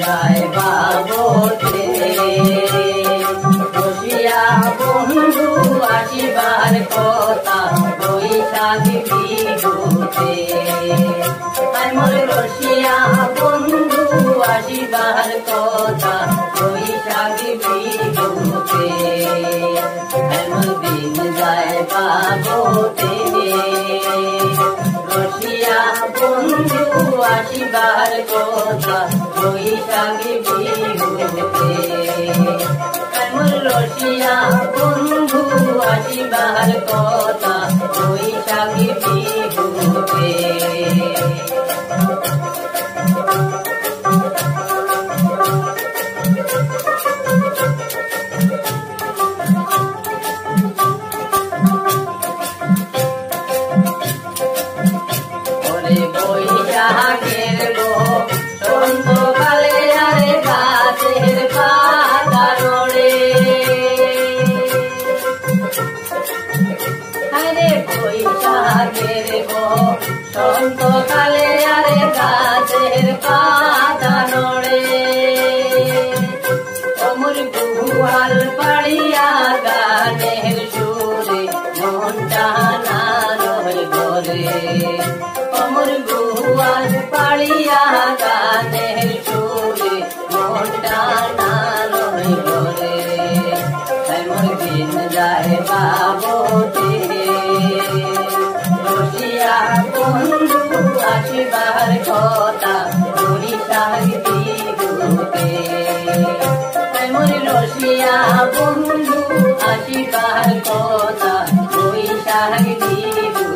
যায় বাবতে বসিয়া বন্ধু আসিবার কথা বৈশাখ বিহুতে আমার রসিয়া বন্ধু আসিবার কথা বৈশাখ বিহুতে এমন দিন যায় বাবতে রসিয়া বন্ধু আসিবার কথা বৈশাখ বিহুতে এমন রসিয়া বন্ধু আসিবার কথা বৈশাখ বিহুতে বৈশাখের গো সন্তকালে আরে গাছের পাতা নড়ে আরে বৈশাখের গো সন্তকালে আরে গাছের পাতা নড়ে অমর গুহাল পাড়িয়া গানের সুরে মনটা না রয় ঘরে অমর গুহাল পাড়িয়া গানের সুরে মনটা না রয় ঘরে এমন দিন যায় বাবতে রসিয়া বন্ধু আসিবার কথা বৈশাখ বিহুতে এমন রসিয়া বন্ধু আসিবার কথা বৈশাখ বিহুতে